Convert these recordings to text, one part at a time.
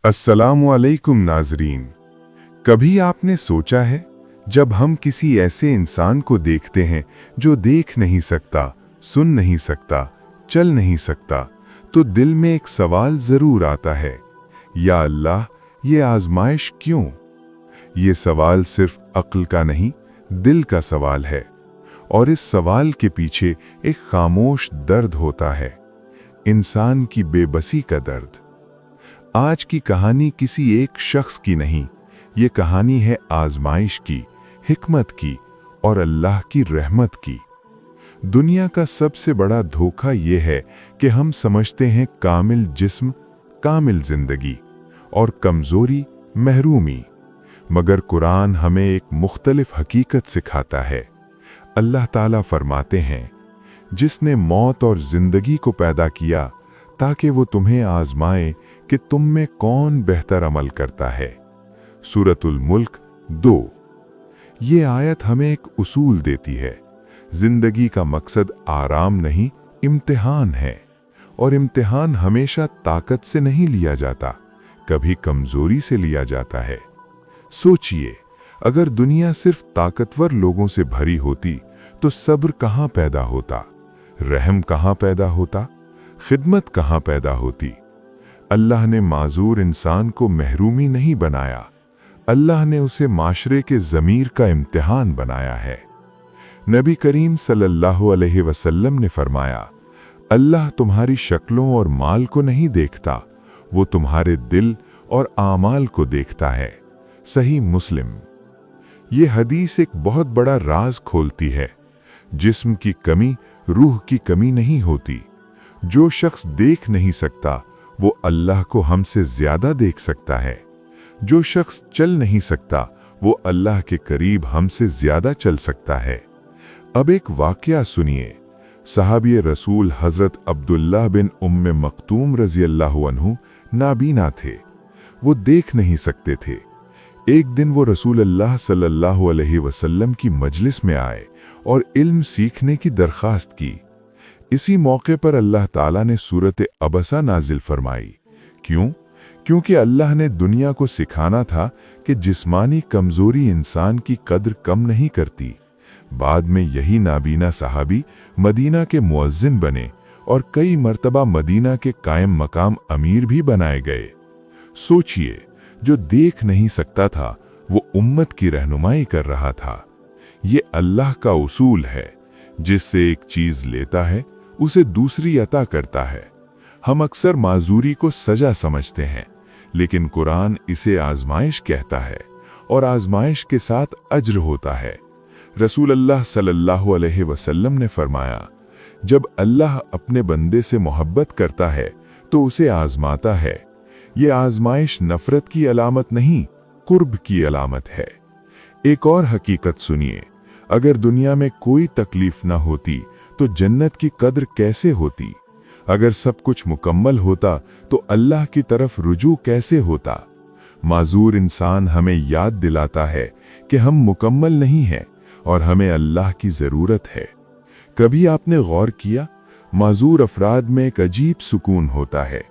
अस्सलामु अलैकुम नाजरीन। कभी आपने सोचा है, जब हम किसी ऐसे इंसान को देखते हैं जो देख नहीं सकता, सुन नहीं सकता, चल नहीं सकता, तो दिल में एक सवाल जरूर आता है, या अल्लाह, ये आजमाइश क्यों? ये सवाल सिर्फ अक्ल का नहीं, दिल का सवाल है। और इस सवाल के पीछे एक खामोश दर्द होता है, इंसान की बेबसी का दर्द। आज की कहानी किसी एक शख्स की नहीं, ये कहानी है आजमाइश की, हिकमत की और अल्लाह की रहमत की। दुनिया का सबसे बड़ा धोखा ये है कि हम समझते हैं कामिल जिस्म, कामिल जिंदगी और कमजोरी, महरूमी। मगर कुरान हमें एक मुख्तलिफ हकीकत सिखाता है। अल्लाह ताला फरमाते हैं, जिसने मौत और जिंदगी को पैदा किया ताकि वो तुम्हें आजमाए कि तुम में कौन बेहतर अमल करता है। सूरतुल मुल्क 2। ये आयत हमें एक उसूल देती है, जिंदगी का मकसद आराम नहीं, इम्तिहान है। और इम्तिहान हमेशा ताकत से नहीं लिया जाता, कभी कमजोरी से लिया जाता है। सोचिए, अगर दुनिया सिर्फ ताकतवर लोगों से भरी होती तो सब्र कहाँ पैदा होता, रहम कहाँ पैदा होता, खिदमत कहाँ पैदा होती। अल्लाह ने माजूर इंसान को महरूमी नहीं बनाया, अल्लाह ने उसे माशरे के ज़मीर का इम्तिहान बनाया है। नबी करीम सल्लल्लाहु अलैहि वसल्लम ने फरमाया, अल्लाह तुम्हारी शक्लों और माल को नहीं देखता, वो तुम्हारे दिल और आमाल को देखता है। सही मुस्लिम। ये हदीस एक बहुत बड़ा राज खोलती है। जिस्म की कमी रूह की कमी नहीं होती। जो शख्स देख नहीं सकता वो अल्लाह को हमसे ज्यादा देख सकता है। जो शख्स चल नहीं सकता वो अल्लाह के करीब हमसे ज्यादा चल सकता है। अब एक वाकया सुनिए। सहाबी रसूल हजरत अब्दुल्लाह बिन उम्मे मक्तूम रजी अल्लाहु अन्हु नाबीना थे, वो देख नहीं सकते थे। एक दिन वो रसूल अल्लाह सल्लल्लाहु अलैहि वसल्लम की मजलिस में आए और इल्म सीखने की दरख्वास्त की। इसी मौके पर अल्लाह ताला ने सूरत अबसा नाजिल फरमाई। क्यों? क्योंकि अल्लाह ने दुनिया को सिखाना था कि जिस्मानी कमजोरी इंसान की कद्र कम नहीं करती। बाद में यही नाबीना सहाबी मदीना के मुअज्जिन बने और कई मर्तबा मदीना के कायम मकाम अमीर भी बनाए गए। सोचिए, जो देख नहीं सकता था वो उम्मत की रहनुमाई कर रहा था। ये अल्लाह का उसूल है, जिससे एक चीज लेता है उसे दूसरी अता करता है। हम अक्सर माजूरी को सजा समझते हैं, लेकिन कुरान इसे आजमाइश कहता है और आजमाइश के साथ अज्र होता है। रसूल अल्लाह सल्लल्लाहु अलैहि वसल्लम ने फरमाया, जब अल्लाह अपने बंदे से मोहब्बत करता है तो उसे आजमाता है। ये आजमाइश नफरत की अलामत नहीं, कुर्ब की अलामत है। एक और हकीकत सुनिए, अगर दुनिया में कोई तकलीफ न होती तो जन्नत की कद्र कैसे होती? अगर सब कुछ मुकम्मल होता तो अल्लाह की तरफ रुजू कैसे होता? माजूर इंसान हमें याद दिलाता है कि हम मुकम्मल नहीं हैं और हमें अल्लाह की जरूरत है। कभी आपने गौर किया, माजूर अफराद में एक अजीब सुकून होता है।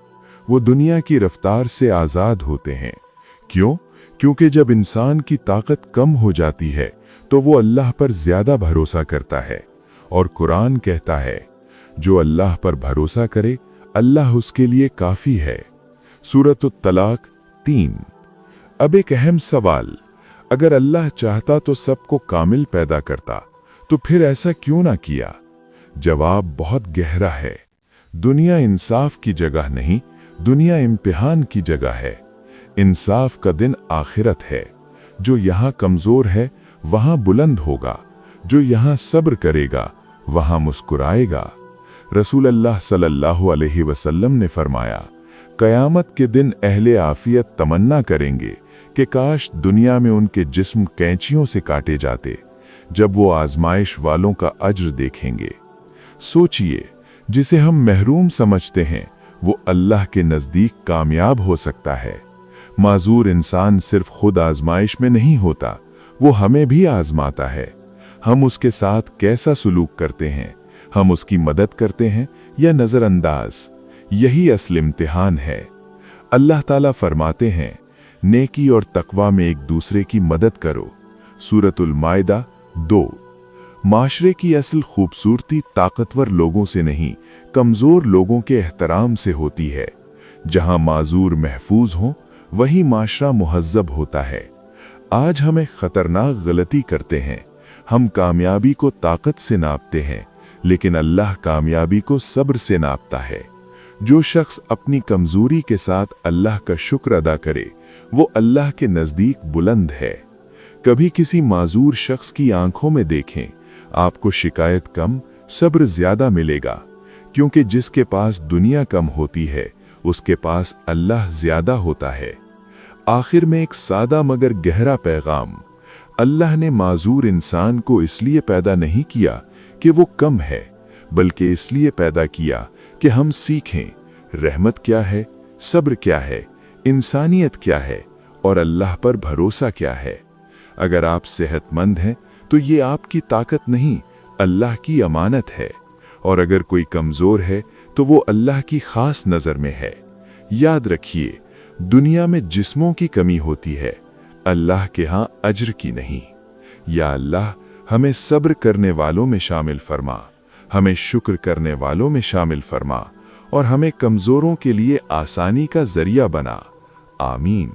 वो दुनिया की रफ्तार से आजाद होते हैं। क्यों? क्योंकि जब इंसान की ताकत कम हो जाती है तो वो अल्लाह पर ज्यादा भरोसा करता है। और कुरान कहता है, जो अल्लाह पर भरोसा करे अल्लाह उसके लिए काफी है। सूरत तलाक 3। अब एक अहम सवाल, अगर अल्लाह चाहता तो सबको कामिल पैदा करता, तो फिर ऐसा क्यों ना किया? जवाब बहुत गहरा है। दुनिया इंसाफ की जगह नहीं, दुनिया इम्तिहान की जगह है। इंसाफ का दिन आखिरत है। जो यहाँ कमजोर है वहाँ बुलंद होगा, जो यहाँ सब्र करेगा वहाँ मुस्कुराएगा। रसूल अल्लाह सल्लल्लाहु अलैहि वसल्लम ने फरमाया, कयामत के दिन अहले आफियत तमन्ना करेंगे कि काश दुनिया में उनके जिस्म कैंचियों से काटे जाते, जब वो आजमाइश वालों का अज्र देखेंगे। सोचिए, जिसे हम महरूम समझते हैं वो अल्लाह के नजदीक कामयाब हो सकता है। माजूर इंसान सिर्फ खुद आजमाइश में नहीं होता, वो हमें भी आजमाता है। हम उसके साथ कैसा सुलूक करते हैं, हम उसकी मदद करते हैं या नजरअंदाज, यही असल इम्तिहान है। अल्लाह ताला फरमाते हैं, नेकी और तकवा में एक दूसरे की मदद करो। सूरतुल माइदा 2। माशरे की असल खूबसूरती ताकतवर लोगों से नहीं, कमजोर लोगों के एहतराम से होती है। जहां माजूर महफूज हों, वही माशरा मुहज्जब होता है। आज हम एक खतरनाक गलती करते हैं। हम कामयाबी को ताकत से नापते हैं, लेकिन अल्लाह कामयाबी को सब्र से नापता है। जो शख्स अपनी कमजोरी के साथ अल्लाह का शुक्र अदा करे, वो अल्लाह के नजदीक बुलंद है। कभी किसी माजूर शख्स की आंखों में देखें, आपको शिकायत कम, सब्र ज्यादा मिलेगा, क्योंकि जिसके पास दुनिया कम होती है, उसके पास अल्लाह ज्यादा होता है। आखिर में एक सादा मगर गहरा पैगाम, अल्लाह ने माजूर इंसान को इसलिए पैदा नहीं किया कि वो कम है, बल्कि इसलिए पैदा किया कि हम सीखें रहमत क्या है, सब्र क्या है, इंसानियत क्या है और अल्लाह पर भरोसा क्या है। अगर आप सेहतमंद हैं तो ये आपकी ताकत नहीं, अल्लाह की अमानत है, और अगर कोई कमजोर है तो वो अल्लाह की खास नजर में है। याद रखिए, दुनिया में जिस्मों की कमी होती है, अल्लाह के हां अज्र की नहीं। या अल्लाह, हमें सब्र करने वालों में शामिल फरमा, हमें शुक्र करने वालों में शामिल फरमा, और हमें कमजोरों के लिए आसानी का जरिया बना। आमीन।